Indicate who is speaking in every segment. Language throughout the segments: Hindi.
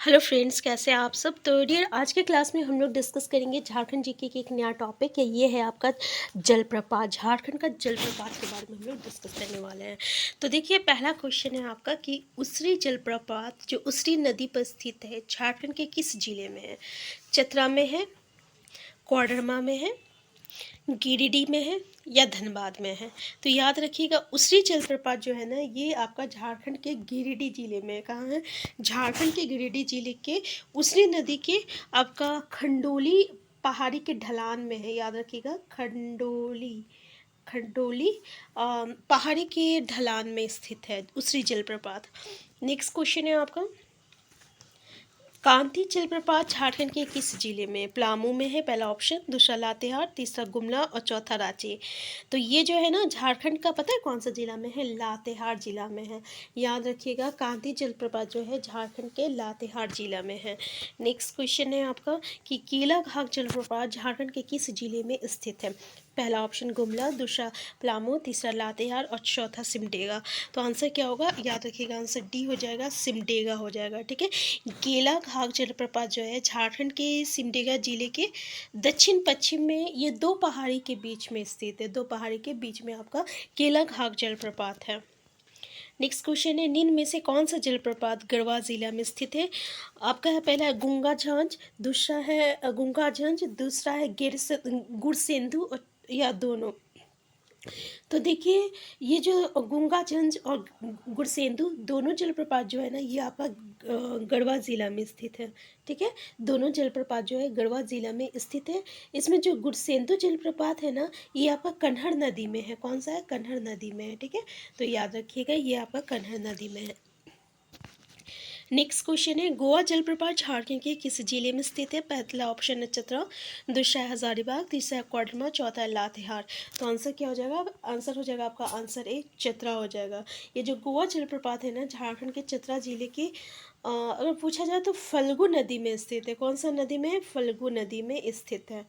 Speaker 1: हेलो फ्रेंड्स, कैसे हैं आप सब। तो डियर, आज के क्लास में हम लोग डिस्कस करेंगे झारखंड जीके की एक नया टॉपिक है। ये है आपका जलप्रपात। झारखंड का जलप्रपात के बारे में हम लोग डिस्कस करने वाले हैं। तो देखिए, पहला क्वेश्चन है आपका कि उसरी जलप्रपात जो उसरी नदी पर स्थित है झारखंड के किस जिले में है। चतरा में है, कोडरमा में है, गिरिडीह में है या धनबाद में है। तो याद रखिएगा, उसरी जलप्रपात जो है ना, ये आपका झारखंड के गिरिडीह जिले में है। कहाँ है? झारखंड के गिरिडीह जिले के उसरी नदी के आपका खंडोली पहाड़ी के ढलान में है। याद रखिएगा, खंडोली खंडोली पहाड़ी के ढलान में स्थित है उसरी जलप्रपात। नेक्स्ट क्वेश्चन है आपका, कांती जलप्रपात झारखंड के किस जिले में? पलामू में है पहला ऑप्शन, दूसरा लातेहार, तीसरा गुमला और चौथा रांची। तो ये जो है ना, झारखंड का पता है कौन सा जिला में है? लातेहार जिला में है। याद रखिएगा, कांती जलप्रपात जो है झारखंड के लातेहार जिला में है। नेक्स्ट क्वेश्चन है आपका कि केलाघाट जलप्रपात झारखंड के किस जिले में स्थित है? पहला ऑप्शन गुमला, दूसरा पलामू, तीसरा लातेहार और चौथा सिमडेगा। तो आंसर क्या होगा? याद रखिएगा, आंसर डी हो जाएगा, सिमडेगा हो जाएगा। ठीक है, केलाघाट जलप्रपात जो है झारखंड के सिमडेगा जिले के दक्षिण पश्चिम में, ये दो पहाड़ी के बीच में स्थित है। दो पहाड़ी के बीच में आपका केलाघाट जलप्रपात है। नेक्स्ट क्वेश्चन है, निम्न में से कौन सा जलप्रपात गढ़वा जिला में स्थित है? आपका है पहला है गुंगा झांझ, दूसरा है गुंगा झांझ, दूसरा है गुरसेंधु या दोनों। तो देखिए, ये जो गुंगा झंझ और गुरसेंधु दोनों जलप्रपात जो है ना, ये आपका गढ़वा ज़िला में स्थित है। ठीक है, दोनों जलप्रपात जो है गढ़वा ज़िला में स्थित है। इसमें जो गुरसेंधु जलप्रपात है ना, ये आपका कन्हड़ नदी में है। कौन सा है? कन्हड़ नदी में है। ठीक है, तो याद रखिएगा, ये आपका कन्हड़ नदी में है। नेक्स्ट क्वेश्चन है, गोवा जलप्रपात झारखंड के किस जिले में स्थित है? पहला ऑप्शन है चतरा, दूसरा है हजारीबाग, तीसरा है कोडरमा, चौथा है लातेहार। तो आंसर क्या हो जाएगा? आंसर हो जाएगा आपका आंसर ए, चतरा हो जाएगा। ये जो गोवा जलप्रपात है ना, झारखंड के चतरा जिले के अगर पूछा जाए तो फल्गु नदी में स्थित है। कौन सा नदी में? फल्गु नदी में स्थित है।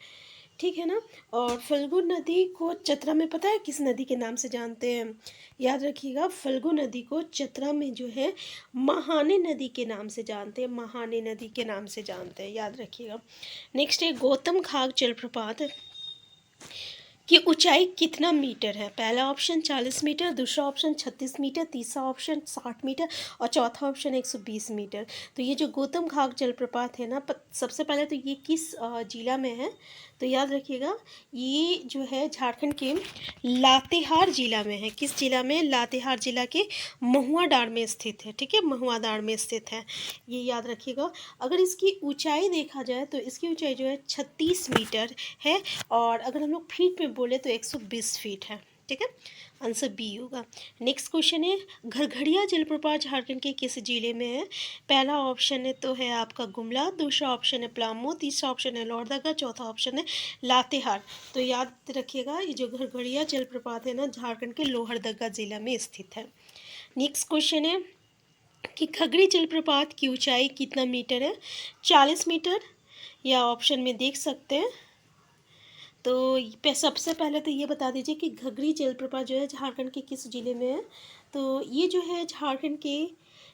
Speaker 1: ठीक है ना। और फल्गु नदी को चतरा में पता है किस नदी के नाम से जानते हैं? याद रखिएगा, फल्गु नदी को चतरा में जो है महाने नदी के नाम से जानते हैं। महाने नदी के नाम से जानते हैं, याद रखिएगा। नेक्स्ट है, गौतम घाट जलप्रपात की ऊंचाई कितना मीटर है? पहला ऑप्शन 40 मीटर, दूसरा ऑप्शन 36 मीटर, तीसरा ऑप्शन 60 मीटर और चौथा ऑप्शन 120 मीटर। तो ये जो गौतम घाट जलप्रपात है ना, सबसे पहले तो ये किस जिला में है? तो याद रखिएगा, ये जो है झारखंड के लातेहार जिला में है। किस जिला में? लातेहार जिला के महुआडांड में स्थित है। ठीक है, महुआडांड में स्थित है, ये याद रखिएगा। अगर इसकी ऊंचाई देखा जाए तो इसकी ऊंचाई जो है 36 मीटर है, और अगर हम लोग फीट में बोले तो 120 फीट है। ठीक है, आंसर बी होगा। नेक्स्ट क्वेश्चन है, घरघड़िया जलप्रपात झारखंड के किस जिले में है? पहला ऑप्शन है तो है आपका गुमला, दूसरा ऑप्शन है पलामू, तीसरा ऑप्शन है लोहरदगा, चौथा ऑप्शन है लातेहार। तो याद रखिएगा, ये जो घरघड़िया जलप्रपात है ना, झारखंड के लोहरदगा जिला में स्थित है। नेक्स्ट क्वेश्चन है कि खगड़ी जलप्रपात की ऊंचाई कितना मीटर है? 40 मीटर, या ऑप्शन में देख सकते हैं। तो सबसे पहले तो ये बता दीजिए कि घघरी जलप्रपात जो है झारखंड के किस जिले में है? तो ये जो है झारखंड के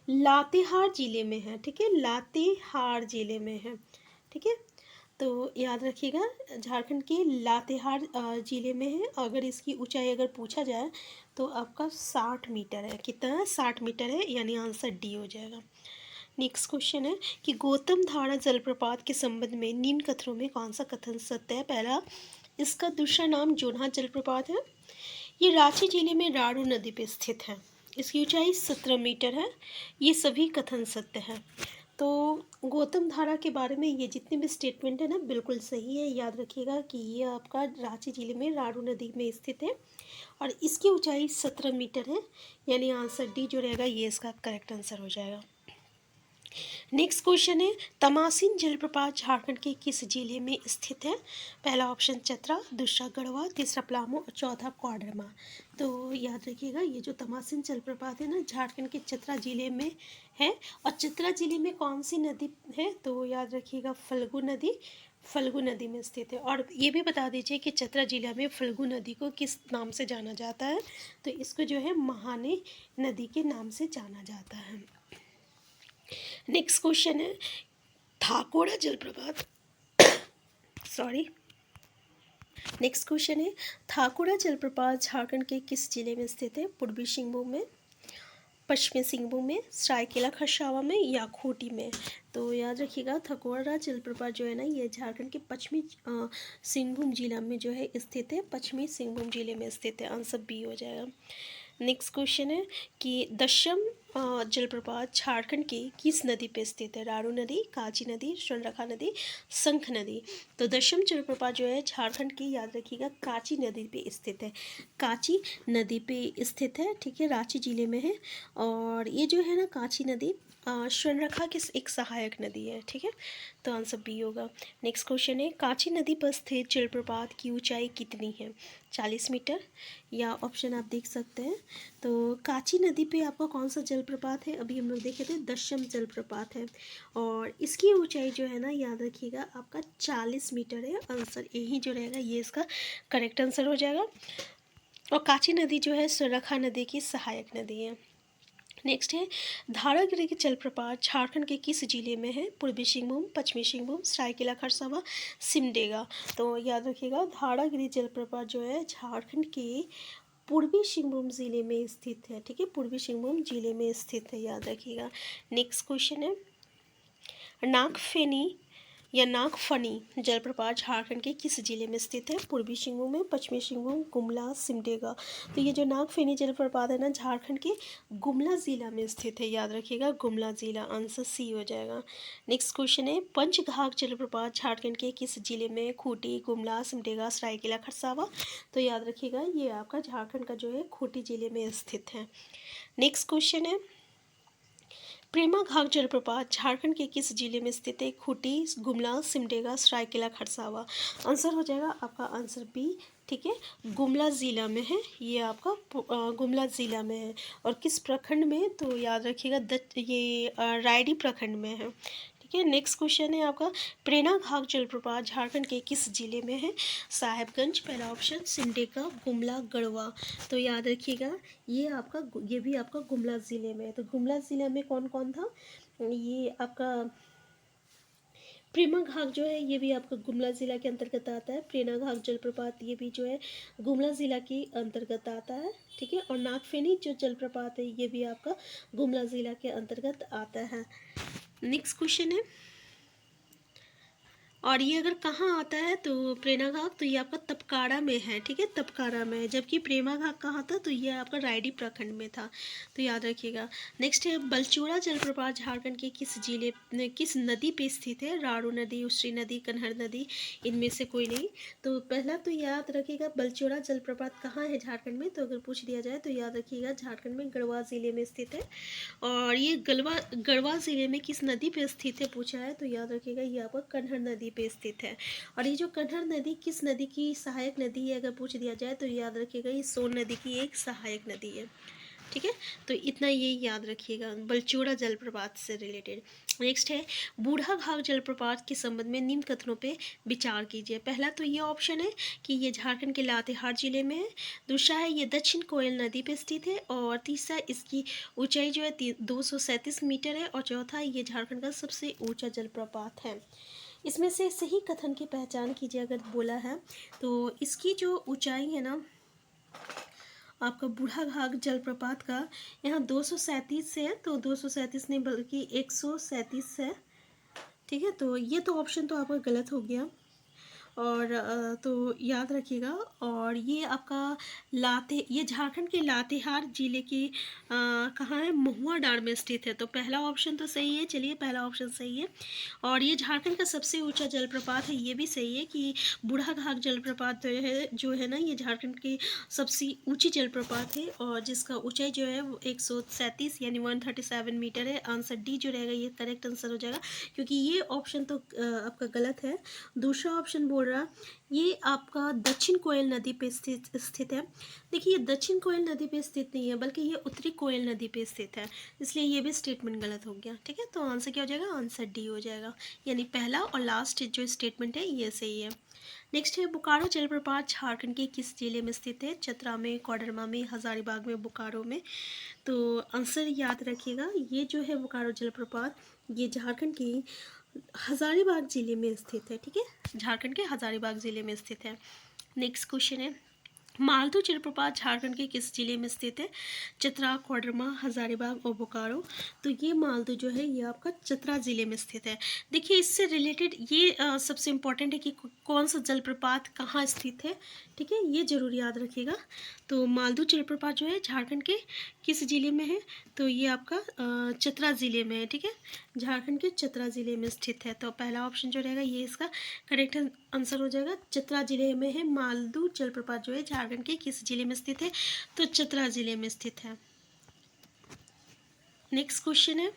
Speaker 1: लातेहार जिले में है। ठीक है, लातेहार जिले में है। ठीक है, तो याद रखिएगा, झारखंड के लातेहार जिले में है। अगर इसकी ऊंचाई अगर पूछा जाए तो आपका 60 मीटर है। कितना है? 60 मीटर है, यानी आंसर डी हो जाएगा। नेक्स्ट क्वेश्चन है कि गौतम धारा जलप्रपात के संबंध में निम्न कथनों में कौन सा कथन सत्य है? पहला, इसका दूसरा नाम जोन्हा जलप्रपात है। ये रांची जिले में राड़ू नदी पर स्थित है। इसकी ऊंचाई 17 मीटर है। ये सभी कथन सत्य है। तो गौतम धारा के बारे में ये जितने भी स्टेटमेंट है ना, बिल्कुल सही है। याद रखिएगा कि ये आपका रांची जिले में राड़ू नदी में स्थित है और इसकी ऊंचाई 17 मीटर है, यानी आंसर डी जो रहेगा ये इसका करेक्ट आंसर हो जाएगा। नेक्स्ट क्वेश्चन है, तमासिन जलप्रपात झारखंड के किस जिले में स्थित है? पहला ऑप्शन चतरा, दूसरा गढ़वा, तीसरा पलामू और चौथा कोडरमा। तो याद रखिएगा, ये जो तमासिन जलप्रपात है ना, झारखंड के चतरा जिले में है। और चतरा जिले में कौन सी नदी है? तो याद रखिएगा, फल्गु नदी, फल्गु नदी में स्थित है। और ये भी बता दीजिए कि चतरा जिला में फल्गु नदी को किस नाम से जाना जाता है? तो इसको जो है महाने नदी के नाम से जाना जाता है। नेक्स्ट क्वेश्चन है थाकोड़ा जलप्रपात सॉरी नेक्स्ट क्वेश्चन है थाकोड़ा जलप्रपात झारखंड के किस जिले में स्थित है? पूर्वी सिंहभूम में, पश्चिमी सिंहभूम में, सरायकेला खरसावा में या खूंटी में? तो याद रखिएगा थाकोड़ा जलप्रपात जो है ना ये झारखंड के पश्चिमी सिंहभूम जिला में जो है स्थित है, पश्चिमी सिंहभूम जिले में स्थित है। आंसर बी हो जाएगा। नेक्स्ट क्वेश्चन है कि दशम जलप्रपात झारखंड की किस नदी पे स्थित है? रारू नदी, काजी नदी, स्वर्णरेखा नदी, शंख नदी। तो दशम जलप्रपात जो है झारखंड की याद रखिएगा काची नदी पे स्थित है, काची नदी पे स्थित है, ठीक है, रांची जिले में है। और ये जो है ना काची नदी स्वर्णरेखा की एक सहायक नदी है, ठीक है, तो आंसर बी होगा। नेक्स्ट क्वेश्चन है काची नदी पर स्थित जलप्रपात की ऊंचाई कितनी है? 40 मीटर, या ऑप्शन आप देख सकते हैं। तो काची नदी पे आपका कौन सा जलप्रपात है? अभी हम लोग देखे थे दशम जलप्रपात है और इसकी ऊंचाई जो है ना याद रखिएगा आपका 40 मीटर है। आंसर यही जो रहेगा ये इसका करेक्ट आंसर हो जाएगा। और काची नदी जो है स्वर्णरेखा नदी की सहायक नदी है। नेक्स्ट है धारागिरी के जलप्रपात झारखंड के किस जिले में है? पूर्वी सिंहभूम, पश्चिमी सिंहभूम, सरायकेला खरसावा, सिमडेगा। तो याद रखिएगा धारागिरी जलप्रपात जो है झारखंड के पूर्वी सिंहभूम जिले में स्थित है, ठीक है, पूर्वी सिंहभूम जिले में स्थित है, याद रखिएगा। नेक्स्ट क्वेश्चन है नागफेनी या नागफनी जलप्रपात झारखंड के किस जिले में स्थित है? पूर्वी सिंहभूम में, पश्चिमी सिंहभूम, गुमला, सिमडेगा। तो ये जो नागफेनी जलप्रपात है ना झारखंड के गुमला जिला में स्थित है, याद रखिएगा गुमला जिला। आंसर सी हो जाएगा। नेक्स्ट क्वेश्चन है पंचघाघ जलप्रपात झारखंड के किस जिले में? खूंटी, गुमला, सिमडेगा, सरायकेला खरसावा। तो याद रखिएगा ये आपका झारखंड का जो है खूंटी जिले में स्थित है। नेक्स्ट क्वेश्चन है प्रेमा घाघ जलप्रपात झारखंड के किस जिले में स्थित है? खूंटी, गुमला, सिमडेगा, सरायकेला खरसावा। आंसर हो जाएगा आपका आंसर बी, ठीक है, गुमला ज़िला में है, ये आपका गुमला ज़िला में है। और किस प्रखंड में? तो याद रखिएगा ये रायडी प्रखंड में है, ठीक है। नेक्स्ट क्वेश्चन है आपका प्रेमा घाघ जलप्रपात झारखंड के किस जिले में है? साहेबगंज पहला ऑप्शन, सिमडेगा, गुमला, गढ़वा। तो याद रखिएगा ये भी आपका गुमला ज़िले में है। तो गुमला ज़िले में कौन कौन था? ये आपका प्रेमा घाघ जो है ये भी आपका गुमला ज़िला के अंतर्गत आता है। प्रेमा घाघ जलप्रपात ये भी जो है गुमला ज़िला के अंतर्गत आता है, ठीक है। और नागफेनी जो जलप्रपात है ये भी आपका गुमला ज़िला के अंतर्गत आता है। नेक्स्ट क्वेश्चन है और ये अगर कहाँ आता है तो प्रेमा घाघ तो ये आपका तपकारा में है, ठीक है, तपकारा में है। जबकि प्रेमा घाघ कहाँ था? तो ये आपका रायडी प्रखंड में था, तो याद रखिएगा। नेक्स्ट है बलचूड़ा जलप्रपात झारखंड के किस नदी पे स्थित है? रारू नदी, उसरी नदी, कन्हर नदी, इनमें से कोई नहीं। तो पहला तो याद रखिएगा बलचूड़ा जलप्रपात कहाँ है झारखंड में? तो अगर पूछ दिया जाए तो याद रखिएगा झारखंड में गढ़वा ज़िले में स्थित है। और ये गढ़वा ज़िले में किस नदी पे स्थित है पूछा है? तो याद रखिएगा ये आपका कन्हर नदी पे स्थित है। और ये जो कन्हर नदी किस नदी की सहायक नदी है अगर पूछ दिया जाए तो याद रखिएगा ये सोन नदी की एक सहायक नदी है, ठीक है। तो इतना ये याद रखिएगा बलचूड़ा जलप्रपात से रिलेटेड। नेक्स्ट है बूढ़ा घाघ जलप्रपात के संबंध में निम्न कथनों पे विचार कीजिए। पहला तो ये ऑप्शन है कि ये झारखंड के लातेहार जिले में है। दूसरा है ये दक्षिण कोयल नदी पे स्थित है। और तीसरा इसकी ऊंचाई जो है 237 मीटर है। और चौथा ये झारखंड का सबसे ऊंचा जलप्रपात है। इसमें से सही कथन की पहचान कीजिए अगर बोला है तो इसकी जो ऊंचाई है ना आपका बूढ़ा घाघ जलप्रपात का यहाँ 237 है, तो 237 नहीं बल्कि 137 है, ठीक है। तो ये तो ऑप्शन तो आपका गलत हो गया। और तो याद रखिएगा। और ये आपका ये झारखंड के लातेहार जिले की कहाँ है? महुआ डांड में स्थित है। तो पहला ऑप्शन तो सही है, चलिए पहला ऑप्शन सही है। और ये झारखंड का सबसे ऊंचा जलप्रपात है, ये भी सही है कि बूढ़ा घाघ जलप्रपात जो है ना ये झारखंड की सबसे ऊंची जलप्रपात है और जिसका ऊंचाई जो है वो 137 यानी 137 मीटर है। आंसर डी जो रहेगा ये करेक्ट आंसर हो जाएगा, क्योंकि ये ऑप्शन तो आपका गलत है। दूसरा ऑप्शन बोल रहा ये आपका दक्षिण कोयल नदी पे स्थित है। देखिए ये दक्षिण कोयल नदी पे स्थित नहीं है बल्कि ये उत्तरी कोयल नदी पे स्थित है, इसलिए ये भी स्टेटमेंट गलत हो गया, ठीक है। तो आंसर क्या हो जाएगा? आंसर डी हो जाएगा, यानी पहला और लास्ट जो स्टेटमेंट है ये सही है। नेक्स्ट है बोकारो जलप्रपात झारखंड के किस जिले में स्थित है? चतरा में, कोडरमा में, हजारीबाग में, बोकारो में। तो आंसर याद रखिएगा ये जो है बोकारो जलप्रपात ये झारखंड के हजारीबाग ज़िले में स्थित है। ठीक है, झारखंड के हजारीबाग ज़िले में स्थित है। नेक्स्ट क्वेश्चन है, मालदू जलप्रपात झारखंड के किस जिले में स्थित है? चतरा, कोडरमा, हजारीबाग और बोकारो। तो ये मालदू जो है ये आपका चतरा ज़िले में स्थित है। देखिए, इससे रिलेटेड ये सबसे इम्पॉर्टेंट है कि कौन सा जलप्रपात कहाँ स्थित है। ठीक है, ये जरूर याद रखिएगा। तो मालदू जलप्रपात जो है झारखंड के किस ज़िले में है? तो ये आपका चतरा ज़िले में है। ठीक है, झारखंड के चतरा ज़िले में स्थित है। तो पहला ऑप्शन जो रहेगा ये इसका करेक्ट आंसर हो जाएगा। चतरा ज़िले में है मालदू जलप्रपात जो है झारखंड के किस ज़िले में स्थित है? तो चतरा ज़िले में स्थित है। नेक्स्ट क्वेश्चन है,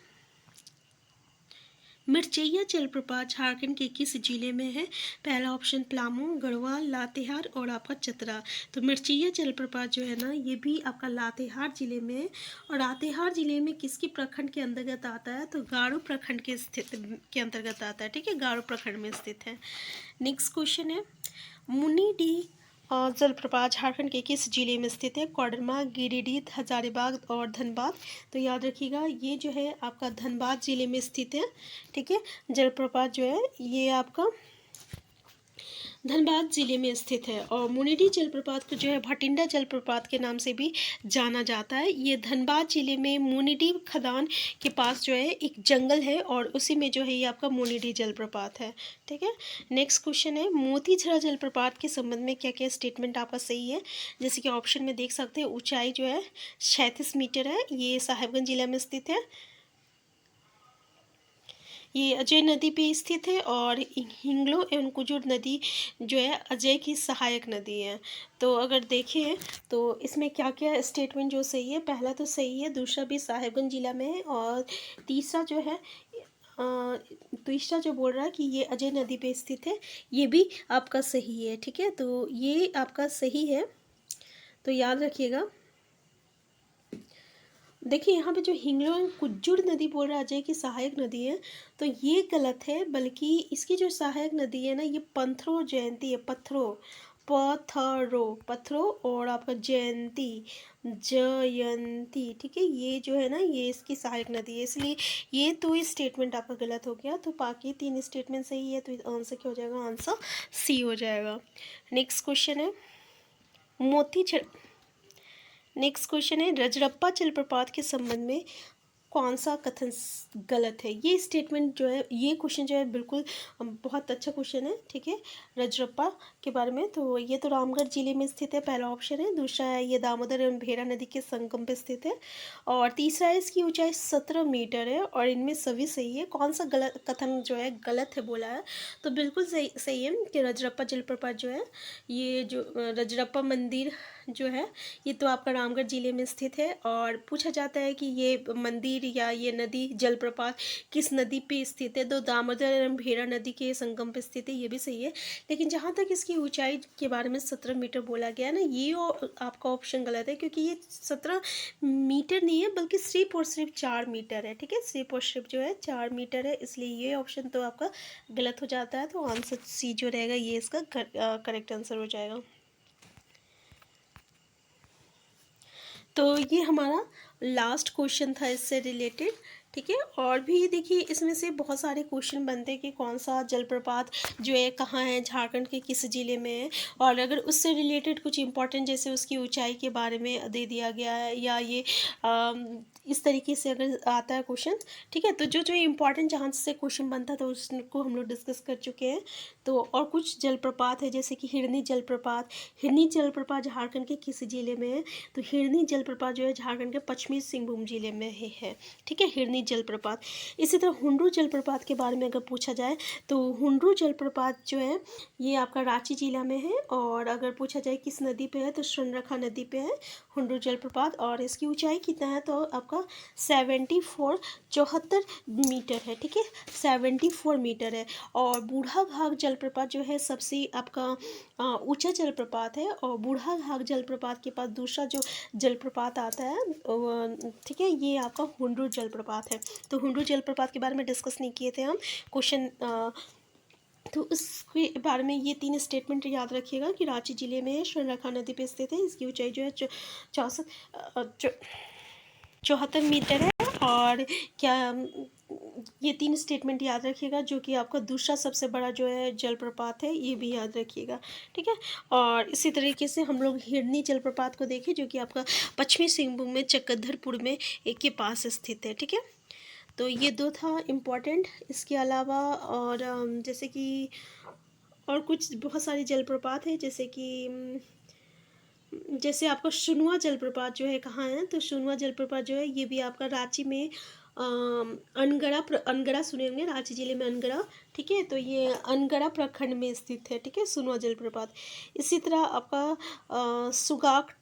Speaker 1: मिर्चैया जलप्रपात झारखंड के किस जिले में है? पहला ऑप्शन पलामू, गढ़वाल, लातेहार और आपका चतरा। तो मिर्चैया जलप्रपात जो है ना ये भी आपका लातेहार जिले में है। और लातेहार जिले में किसकी प्रखंड के अंतर्गत आता है? तो गारो प्रखंड के अंतर्गत आता है। ठीक है, गारो प्रखंड में स्थित है। नेक्स्ट क्वेश्चन है, मुनिडी जलप्रपात झारखंड के किस जिले में स्थित है? कोडरमा, गिरिडीह, हजारीबाग और धनबाद। तो याद रखिएगा ये जो है आपका धनबाद जिले में स्थित है। ठीक है, जलप्रपात जो है ये आपका धनबाद जिले में स्थित है। और मुनिडी जलप्रपात को जो है भटिंडा जलप्रपात के नाम से भी जाना जाता है। ये धनबाद जिले में मुनिडी खदान के पास जो है एक जंगल है और उसी में जो है ये आपका मुनिडी जलप्रपात है। ठीक है, नेक्स्ट क्वेश्चन है, मोतीझरा जलप्रपात के संबंध में क्या क्या स्टेटमेंट आपका सही है? जैसे कि ऑप्शन में देख सकते हैं, ऊंचाई जो है 36 मीटर है, ये साहेबगंज जिला में स्थित है, ये अजय नदी पे स्थित है और हिंगलो एवं कुजुर नदी जो है अजय की सहायक नदी है। तो अगर देखें तो इसमें क्या क्या स्टेटमेंट जो सही है, पहला तो सही है, दूसरा भी साहेबगंज जिला में है और तीसरा जो है तीसरा जो बोल रहा है कि ये अजय नदी पे स्थित है ये भी आपका सही है। ठीक है, तो ये आपका सही है, तो याद रखिएगा। देखिए यहाँ पे जो हिंगलो कुज्जुर नदी बोल रहा है अजय की सहायक नदी है, तो ये गलत है, बल्कि इसकी जो सहायक नदी है ना ये पंथरो जयंती है। पत्थरो और आपका जयंती। ठीक है, ये जो है ना ये इसकी सहायक नदी है, इसलिए ये तो इस स्टेटमेंट आपका गलत हो गया। तो बाकी 3 स्टेटमेंट सही है, तो आंसर क्या हो जाएगा? आंसर सी हो जाएगा। नेक्स्ट क्वेश्चन है, मोती नेक्स्ट क्वेश्चन है, रजरप्पा जलप्रपात के संबंध में कौन सा कथन गलत है? ये स्टेटमेंट जो है ये क्वेश्चन जो है बिल्कुल बहुत अच्छा क्वेश्चन है। ठीक है, रजरप्पा के बारे में, तो ये तो रामगढ़ जिले में स्थित है, पहला ऑप्शन है। दूसरा है ये दामोदर एवं भेरा नदी के संगम पे स्थित है और तीसरा है इसकी ऊंचाई 17 मीटर है। और इनमें सभी सही है, कौन सा गलत कथन जो है गलत है बोला है? तो बिल्कुल सही है कि रजरप्पा जलप्रपात जो है ये जो रजरप्पा मंदिर जो है ये तो आपका रामगढ़ जिले में स्थित है। और पूछा जाता है कि ये मंदिर या ये नदी जलप्रपात किस नदी पे स्थित है? तो दामोदर एवं भेरा नदी के संगम पे स्थित है, ये भी सही है। लेकिन जहाँ तक इसकी ऊंचाई के बारे में 17 मीटर बोला गया ना, ये आपका ऑप्शन गलत है, क्योंकि ये 17 मीटर नहीं है बल्कि सिर्फ और सिर्फ 4 मीटर है। ठीक है, सिर्फ और सिर्फ जो है 4 मीटर है, इसलिए ये ऑप्शन तो आपका गलत हो जाता है। तो आंसर सी जो रहेगा ये इसका करेक्ट आंसर हो जाएगा। तो ये हमारा लास्ट क्वेश्चन था इससे रिलेटेड। ठीक है, और भी देखिए इसमें से बहुत सारे क्वेश्चन बनते हैं कि कौन सा जलप्रपात जो है कहाँ है, झारखंड के किस ज़िले में है, और अगर उससे रिलेटेड कुछ इंपॉर्टेंट जैसे उसकी ऊंचाई के बारे में दे दिया गया है या ये इस तरीके से अगर आता है क्वेश्चन। ठीक है, तो जो जो इम्पॉर्टेंट जहाँ से क्वेश्चन बनता था उसको हम लोग डिस्कस कर चुके हैं। तो और कुछ जलप्रपात है जैसे कि हिरनी जलप्रपात झारखंड के किस ज़िले में है? तो हिरनी जलप्रपात जो है झारखंड के पश्चिमी सिंहभूम जिले में ही है। ठीक है, हिरनी जलप्रपात। इसी तरह हुंडरू जलप्रपात के बारे में अगर पूछा जाए तो हुंडरू जलप्रपात जो है ये आपका रांची जिला में है। और अगर पूछा जाए किस नदी पे है तो स्वर्णरेखा नदी पे है हुंडरू जलप्रपात। और इसकी ऊंचाई कितना है? तो आपका 74 मीटर है। ठीक है, 74 मीटर है। और बूढ़ा घाघ जलप्रपात जो है सबसे आपका ऊंचा जलप्रपात है। और बूढ़ा घाघ जलप्रपात के पास दूसरा जो जलप्रपात आता है ठीक है ये आपका हुंडरू जलप्रपात है। तो हुंडरू जलप्रपात के बारे में डिस्कस नहीं किए थे हम क्वेश्चन, तो उसके बारे में ये 3 स्टेटमेंट याद रखिएगा कि रांची जिले में है, स्वर्णरेखा नदी पे स्थित है, इसकी ऊंचाई जो है 74 मीटर है। और क्या ये 3 स्टेटमेंट याद रखिएगा, जो कि आपका दूसरा सबसे बड़ा जो है जलप्रपात है, ये भी याद रखिएगा, ठीक है। और इसी तरीके से हम लोग हिरनी जलप्रपात को देखें, जो कि आपका पश्चिमी सिंहभूम में चक्रधरपुर में एक के पास स्थित है, ठीक है। तो ये 2 था इम्पॉर्टेंट। इसके अलावा और जैसे कि और कुछ बहुत सारे जलप्रपात हैं, जैसे कि जैसे आपका सुनवा जलप्रपात जो है कहाँ है, तो सुनवा जलप्रपात जो है ये भी आपका रांची में अनगढ़ा सुने होंगे, रांची जिले में अनगढ़ा, ठीक है। तो ये अनगढ़ा प्रखंड में स्थित है, ठीक है, सुनवा जलप्रपात। इसी तरह आपका सुगाटा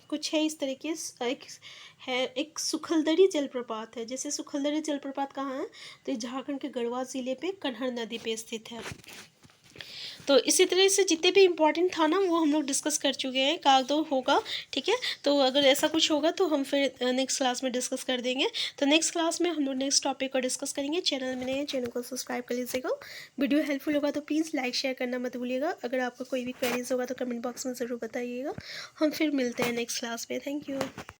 Speaker 1: कुछ है इस तरीके एक सुखलदरी जलप्रपात है। जैसे सुखलदरी जलप्रपात कहाँ है, तो ये झारखंड के गढ़वा जिले पे कन्हर नदी पे स्थित है। तो इसी तरह से जितने भी इम्पोर्टेंट था ना, वो हम लोग डिस्कस कर चुके हैं, काल तो होगा, ठीक है। तो अगर ऐसा कुछ होगा तो हम फिर नेक्स्ट क्लास में डिस्कस कर देंगे। तो नेक्स्ट क्लास में हम लोग नेक्स्ट टॉपिक को डिस्कस करेंगे। चैनल में नए हैं, चैनल को सब्सक्राइब कर लीजिएगा। वीडियो हेल्पफुल होगा तो प्लीज़ लाइक शेयर करना मत भूलिएगा। अगर आपका कोई भी क्वेरीज होगा तो कमेंट बॉक्स में ज़रूर बताइएगा। हम फिर मिलते हैं नेक्स्ट क्लास में। Thank you.